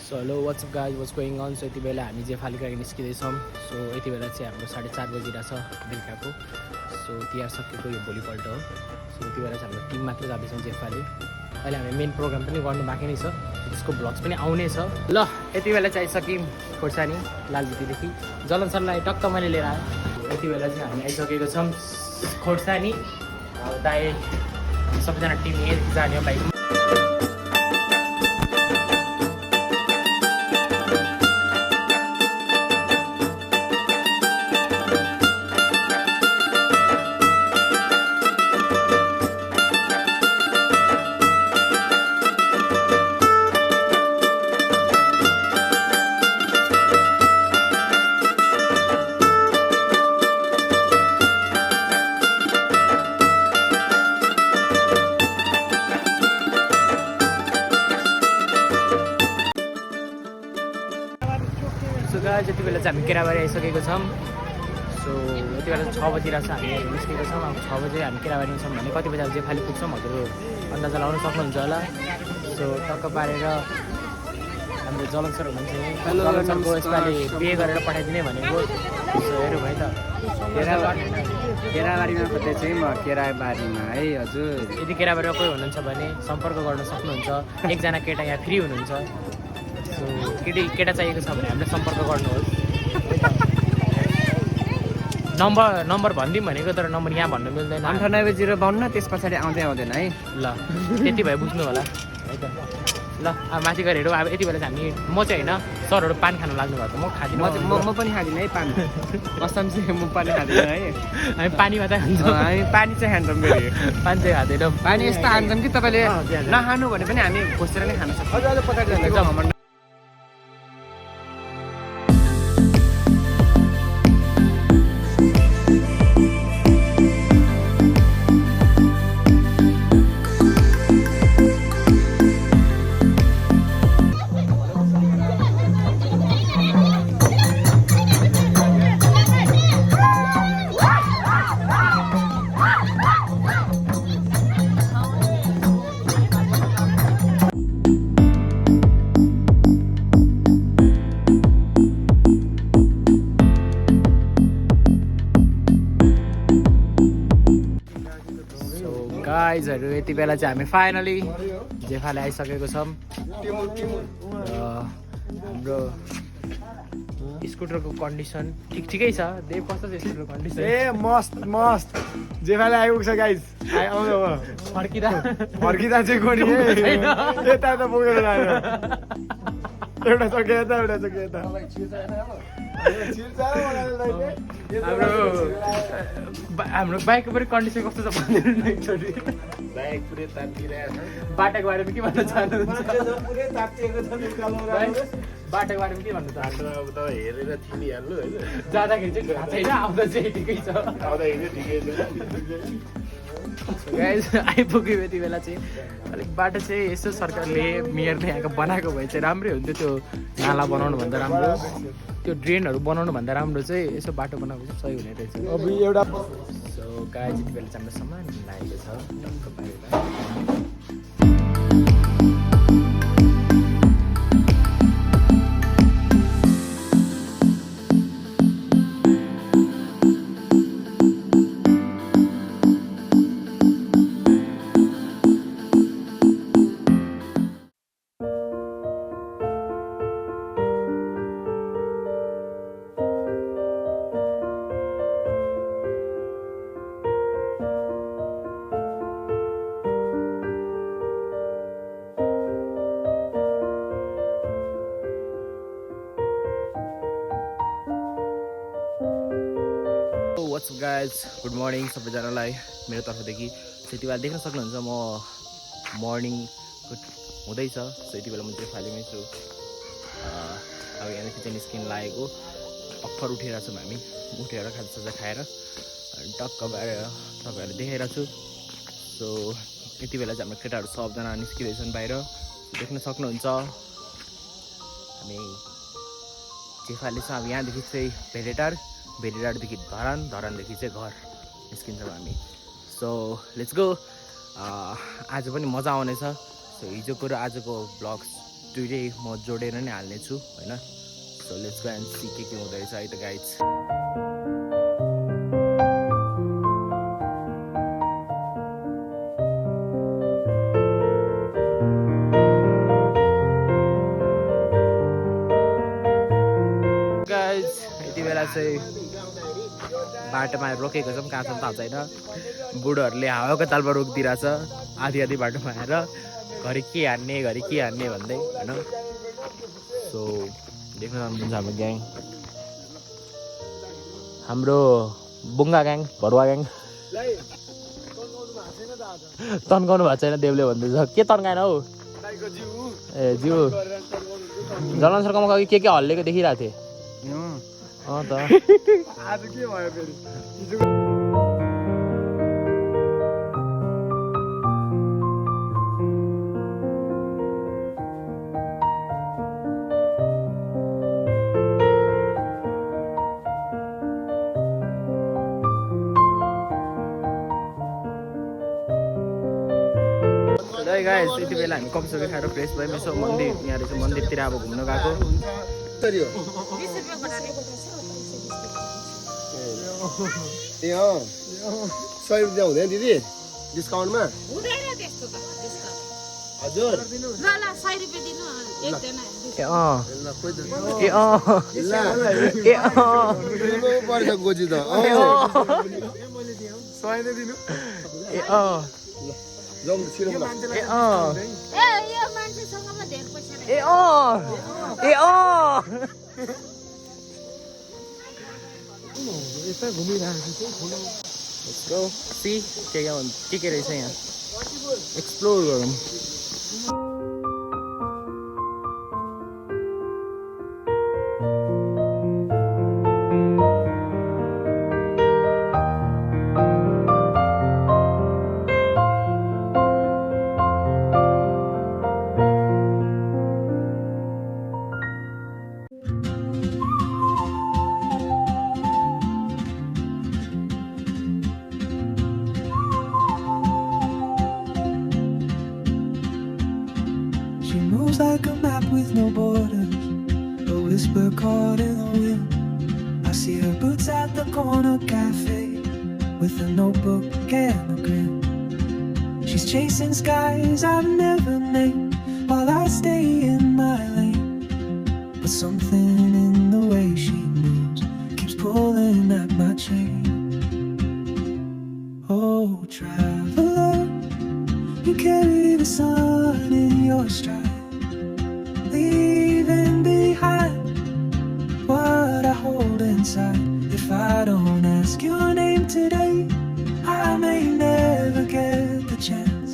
So hello what's up guys what's going on. So यति बेला हामी जेफालीका लागि निस्किँदैछौँ। सो यति बेला चाहिँ हाम्रो 4:30 बजिरहेछ बेलुकाको। सो तिहार सकेको यो भोलिपल्ट हो। सो यति बेला चाहिँ हाम्रो टिम मात्रै जाँदैछौँ जेफाली। अहिले हामी मेन प्रोग्राम पनि गर्नु बाँकी नै छ, त्यसको भ्लग्स पनि आउनै छ। ल यति बेला चाहिँ आइसक्यौँ खोर्सानी लालजुतीदेखि। जलन सरलाई टक्क मैले लिएर आएँ। यति बेला चाहिँ हामी आइसकेको छौँ खोर्सानी। दाइ सबैजना टिम यही जाने हो बाइकमा। यति बेला चाहिँ हामी केराबारी आइसकेको छौँ। सो यति बेला 6 बजिरहेको छ, हामी निस्केको छौँ। अब 6 बजे हामी केराबारीमा छौँ भने कति बजी अब जेफाली पुग्छौँ हजुर अन्दाज लगाउन सक्नुहुन्छ होला। सो टक्क पारेर हाम्रो जलन सर हुनुहुन्छ नि, जलन सरको यसपालि बिहे गरेर पठाइदिने भनेको। सो हेरौँ है त केराबारीमा खोज्दै चाहिँ म केराबारीमा है हजुर। यदि केराबारीमा कोही हुनुहुन्छ भने सम्पर्क गर्न सक्नुहुन्छ। एकजना केटा यहाँ फ्री हुनुहुन्छ। सो केटा चाहिएको छ भने हामीलाई सम्पर्क गर्नुहोस्। नम्बर भनिदिउँ भनेको तर नम्बर यहाँ भन्नु मिल्दैन। 9805 त्यस पछाडि आउँदैन है। ल त्यति भए बुझ्नु होला है त। ल अब माथि गएर हेरौँ। अब यति बेला चाहिँ म चाहिँ होइन सरहरू पान खानु लाग्नु भएको, म खाँदिनँ। म पनि खाँदिनँ है पानी, कसम चाहिँ म पनि खाँदिनँ है। हामी पानी मात्रै खान्छौँ। हामी पानी चाहिँ खान्छौँ फेरि, पानी चाहिँ खाँदैनौँ। पानी यस्तो खान्छौँ कि तपाईँले नखानु भने पनि हामी खोसेर नै खान सक्छौँ। गाइजहरू यति बेला चाहिँ हामी फाइनली जेफाले आइसकेको छौँ। र हाम्रो स्कुटरको कन्डिसन ठिकै छ। देव कस्तो छ स्कुटरको कन्डिसन? मस्त जेफाले आइपुग्छ गाइज। फर्किँदा चाहिँ कोनी यता त पुगेर जायो। एउटा चक्के यता एउटा चक्के यता। हाम्रो बाइकको पनि कन्डिसन कस्तो छ भनिदिनु न एकचोटि। बाइक पुरै तातिरहेको छ। बाटाको बारेमा के भन्न चाहनुहुन्छ? पुरै तातिएको छ निकाल्नु। बाटाको बारेमा के भन्न चाहनुहुन्छ? अब त हेरेर चिनिहाल्नु होइन। जाँदाखेरि चाहिँ थाहा छैन, आउँदा चाहिँ ठिकै छ। आउँदाखेरि ठिकै छ। गाइस आइपुग्यो। यति बेला चाहिँ अलिक बाटो चाहिँ यसो सरकारले मेयरले यहाँको बनाएको भए चाहिँ राम्रै हुन्थ्यो। त्यो नाला बनाउनु भन्दा राम्रो, त्यो ड्रेनहरू बनाउनु भन्दा राम्रो चाहिँ यसो बाटो बनाएको चाहिँ सही हुने रहेछ। अब एउटा सो गाइस यति बेला चाहिँ हाम्रो सामान लागेको छ टक्क पारेर। वाट्सअप गाइज गुड मर्निङ सबैजनालाई मेरो तर्फदेखि। यति बेला देख्न सक्नुहुन्छ म मर्निङ हुँदैछ। सो यति बेला म चाहिँ फालीमै छु। अब यहाँदेखि चाहिँ निस्किन लागेको अक्खर उठिरहेको छौँ हामी। उठेर खाजासाजा खाएर टक्क भएर तपाईँहरूले देखाइरहेको छु। सो यति बेला चाहिँ हाम्रो केटाहरू सबजना निस्किँदैछन् बाहिर, देख्न सक्नुहुन्छ। हामी जेफाली छ। अब यहाँदेखि चाहिँ भेटेटारदेखि धरानदेखि चाहिँ घर निस्किन्छौँ हामी। So let's go. आज पनि मजा आउनेछ। सो हिजोको र आजको ब्लग्स दुइटै म जोडेर नै हाल्नेछु होइन so let's go and see के हुँदो रहेछ है त गाइज गाइज यति बेला चाहिँ बाटोमा रोकेको छौँ कहाँ छौँ थाहा छैन बुढोहरूले हावाको तालमा रोकिदिरहेछ आधी आधी बाटोमा आएर घरि के हान्ने भन्दै होइन सो देख्न सक्नुहुन्छ हाम्रो ग्याङ हाम्रो बुङ्गा ग्याङ भरुवा ग्याङ तन्काउनु भएको छैन देवले भन्दैछ के तन्काएन हौ ए जिउ जलन सरकामा के हल्लेको देखिरहेको थिएँ त आज के भयो फेरि गाइस यति बेला हामी कम्सुके खाएर फ्रेस भयौँ यसो मन्दिर यहाँ रहेछ मन्दिरतिर अब घुम्न गएको सय रुपियाँ हुँदैन दिदी डिस्काउन्टमा हजुर पर्छ गोजी त यता घुमिरहेको Let's go see के रहेछ यहाँ एक्सप्लोर गरौँ Like a map with no borders, a whisper caught in the wind. I see her boots at the corner cafe with a notebook and a grin. She's chasing skies I've never named while I stay in my lane. But something in the way she moves keeps pulling at my chain. Oh, traveler, you carry the sun in your stride, leaving behind what I hold inside. If I don't ask your name today, I may never get the chance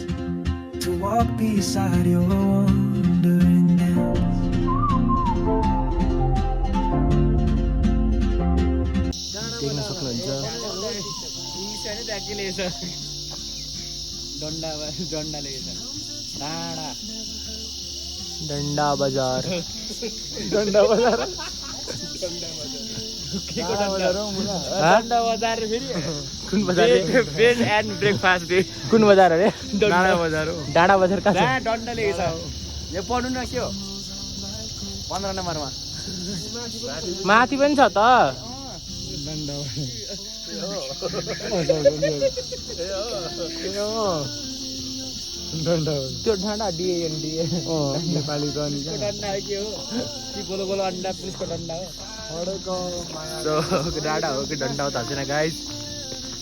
to walk beside your wandering dance. देख्न सक्नुहुन्छ डन्डा बजार डन्डा बजार कुन बजार bed and breakfast day कुन बजार अरे डाँडा बजार हो डाँडा बजार कहाँ छ डन्डा लेखेको छ यो पढ्नु न के हो 15 नम्बरमा माथि पनि छ त त्यो डाँडा डिएनडिए नेपाली त अनि डन्डा के हो कि गोलो गोलो अन्डा पुलिसको डन्डा हो डाँडा हो कि डन्डा हो थाहा छैन गाइज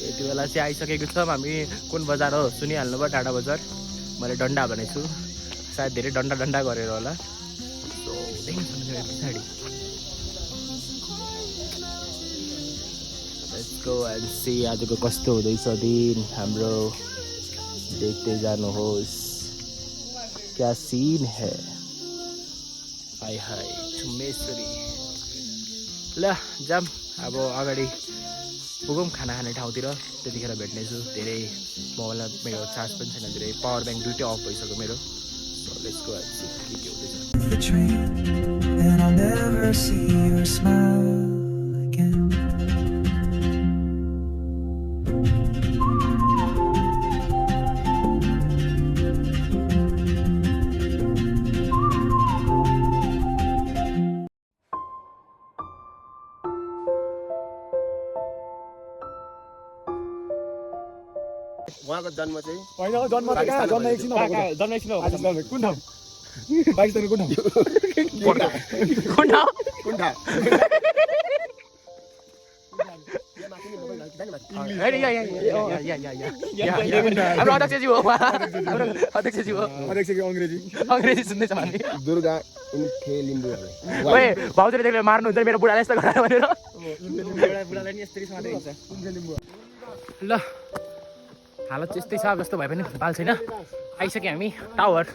यति बेला चाहिँ आइसकेको छौँ हामी कुन बजार हो सुनिहाल्नु भयो डाँडा बजार मैले डन्डा भनेको छु सायद धेरै डन्डा डन्डा गरेर होला सो देख्न सक्नुहुन्छ पछाडि लेट्स गो एन्ड सी आजको कस्तो हुँदैछ दिन हाम्रो देख्दै जानुहोस् क्या सीन है हाय हाय छुम्मेश्वरी ल जाम अब अगाडि पुगौँ खाना खाने ठाउँतिर त्यतिखेर भेट्नेछु धेरै मोबाइलमा मेरो चार्ज पनि छैन धेरै पावर ब्याङ्क दुइटै अफ भइसक्यो मेरो so let's go and see के हुँदैछ The train, and I'll never see your smile again. उहाँको जन्म चाहिँ होइन जन्म त कहाँ जन्म एकछिन जन्म एकछिन हो। कुन ठाउँ पाकिस्तानको कुन ठाउँ कुन ठाउँ? कुन ठाउँ हाम्रो अध्यक्षजी हो उहाँ। हाम्रो अध्यक्षजी हो। अध्यक्षको अङ्ग्रेजी अङ्ग्रेजी सुन्दैछ हामी। दुर्गा उनखे लिम्बू ओए भाउजूले देख्दा मार्नुहुन्छ मेरो बुढालाई यस्तो गरायो भनेर। बुढालाई नि यस्तरी सधैँ हुन्छ ल हालत चाहिँ यस्तै छ जस्तो भए पनि बाल छैन। आइसक्यो हामी टावर।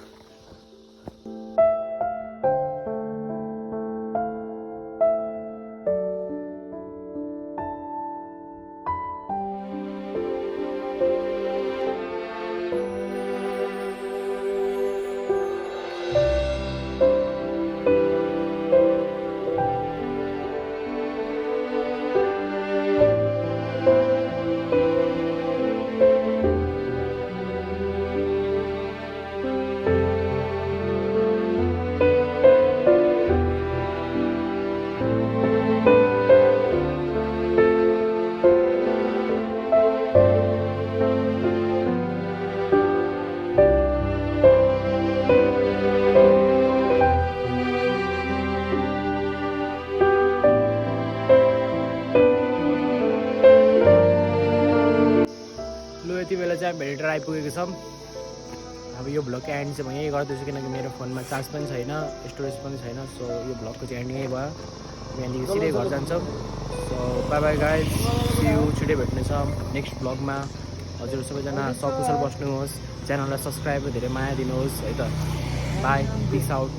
यति बेला चाहिँ भेलिटर आइपुगेको छौँ। अब यो भ्लगको एन्ड चाहिँ म यहीँ गर्दैछु किनकि मेरो फोनमा चार्ज पनि छैन, स्टोरेज पनि छैन। सो यो भ्लगको चाहिँ एन्ड यहीँ भयो। यहाँदेखि सिधै घर जान्छौँ। So bye bye guys, see you. छिटै भेट्नेछौँ नेक्स्ट भ्लगमा। हजुर सबैजना सकुशल बस्नुहोस्, च्यानललाई सब्सक्राइब धेरै माया दिनुहोस् है त। Bye, peace out.